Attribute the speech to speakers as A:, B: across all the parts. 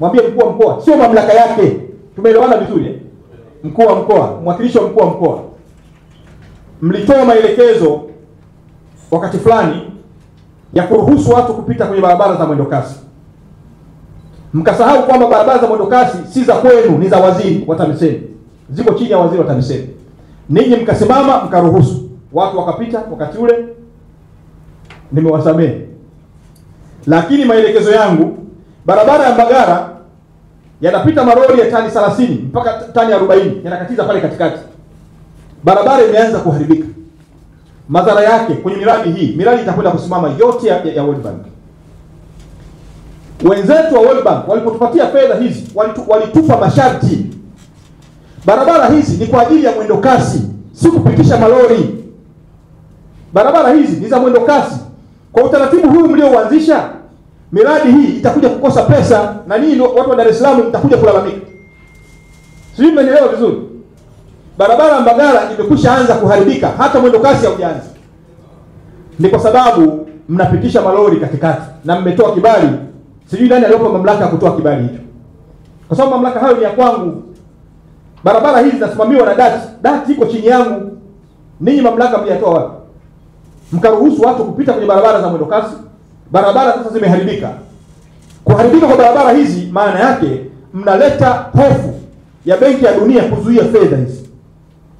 A: mwambie mkuu wa mkoa sio mamlaka yake. Tumeelewana vizuri? Mkuu wa mkoa, mwakilishi wa mkuu wa mkoa, mlitoa maelekezo wakati fulani ya kuruhusu watu kupita kwenye barabara za mwendo kasi. Mkasahau kwamba barabara za mwendo kasi si za kwenu, ni za waziri wa TAMISEMI. Ziko chini ya waziri wa TAMISEMI. Ninyi mkasimama mkaruhusu watu wakapita wakati ule, nimewasamehe. Lakini maelekezo yangu, barabara ya Mbagala yanapita malori ya tani 30 mpaka tani 40 yanakatiza pale katikati. Barabara imeanza kuharibika. Madhara yake kwenye miradi hii, miradi itakwenda kusimama yote ya World Bank. Wenzetu wa World Bank walipotupatia fedha hizi, walitupa masharti. Barabara hizi ni kwa ajili ya mwendo kasi, si kupitisha malori. Barabara hizi ni za mwendo kasi. Kwa utaratibu huu mlioanzisha, miradi hii itakuja kukosa pesa na ninyi watu wa Dar es Salaam mtakuja kulalamika. Sijui mmenielewa vizuri. Barabara Mbagala imekwisha anza kuharibika, hata mwendo kasi haujaanza. Ni kwa sababu mnapitisha malori katikati na mmetoa kibali. Sijui nani aliyopa mamlaka ya kutoa kibali hicho. Kwa sababu mamlaka hayo ni ya kwangu. Barabara hizi zinasimamiwa na DART. DART iko chini yangu. Ninyi mamlaka mliyatoa wapi? Mkaruhusu watu kupita kwenye barabara za mwendo kasi. Barabara sasa zimeharibika. Kuharibika kwa barabara hizi maana yake mnaleta hofu ya Benki ya Dunia kuzuia fedha hizi.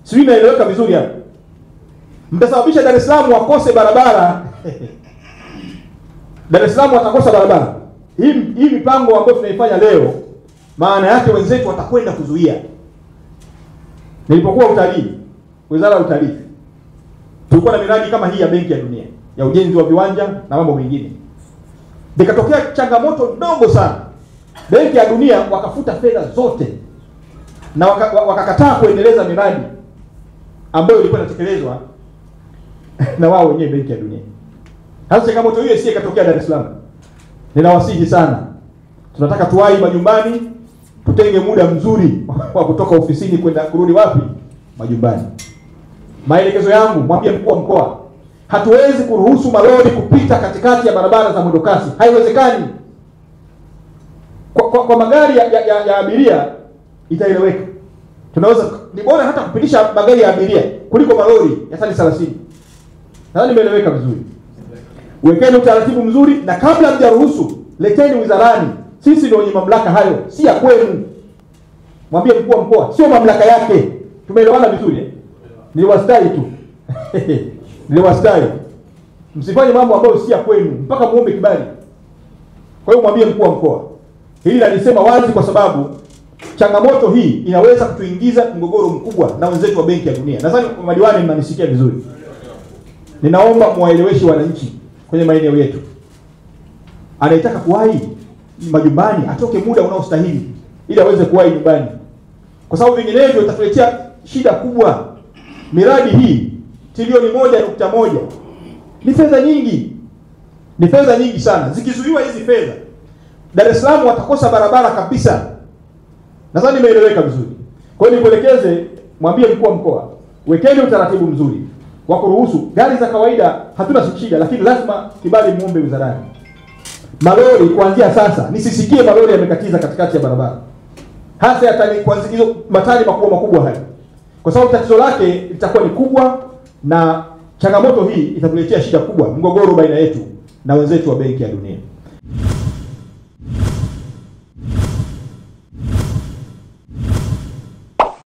A: Sijui naeleweka vizuri hapo. Mtasababisha Dar es Salaam wakose barabara. Dar es Salaam watakosa barabara. Hii mipango ambayo tunaifanya leo, maana yake wenzetu watakwenda kuzuia. Nilipokuwa utalii, Wizara ya Utalii, tulikuwa na miradi kama hii ya Benki ya Dunia ya ujenzi wa viwanja na mambo mengine. Nikatokea changamoto ndogo sana. Benki ya Dunia wakafuta fedha zote na wakakataa kuendeleza miradi ambayo ilikuwa inatekelezwa na wao wenyewe, Benki ya Dunia. Hasa changamoto hiyo si ikatokea Dar es Salaam. Ninawasihi sana, tunataka tuwahi majumbani, tutenge muda mzuri wa kutoka ofisini kwenda kurudi wapi? Majumbani. Maelekezo yangu, mwambie mkuu wa mkoa, hatuwezi kuruhusu malori kupita katikati ya barabara za mwendo kasi. Haiwezekani. Kwa magari ya abiria itaeleweka. Tunaweza, ni bora hata kupitisha magari ya abiria kuliko malori ya tani 30. Nadhani nimeeleweka vizuri. Wekeni utaratibu mzuri, na kabla mjaruhusu leteni wizarani. Sisi ndio wenye mamlaka hayo, si ya kwenu. Mwambie mkuu wa mkoa sio mamlaka yake. Tumeelewana vizuri? Niliwastai tu. Niliwastai. Msifanye mambo ambayo si ya kwenu mpaka muombe kibali. Kwa hiyo mwambie mkuu wa mkoa. Hili nalisema wazi kwa sababu changamoto hii inaweza kutuingiza mgogoro mkubwa na wenzetu wa Benki ya Dunia. Nadhani madiwani mnanisikia vizuri. Ninaomba muwaeleweshe wananchi kwenye maeneo yetu. Anayetaka kuwahi majumbani atoke muda unaostahili ili aweze kuwahi nyumbani. Kwa sababu vinginevyo itatuletea shida kubwa. Miradi hii trilioni 1.1 ni fedha nyingi. Ni fedha nyingi sana. Zikizuiwa hizi fedha, Dar es Salaam watakosa barabara kabisa. Nadhani nimeeleweka vizuri. Kwa hiyo nikuelekeze, mwambie mkuu wa mkoa, wekeni utaratibu mzuri wa kuruhusu gari za kawaida. Hatuna shida, lakini lazima kibali muombe wizarani. Malori kuanzia sasa nisisikie malori yamekatiza katikati ya barabara. Hasa ya kwanza hizo matani makubwa haya. Kwa sababu tatizo lake litakuwa ni kubwa, na changamoto hii itatuletea shida kubwa, mgogoro baina yetu na wenzetu wa Benki ya Dunia.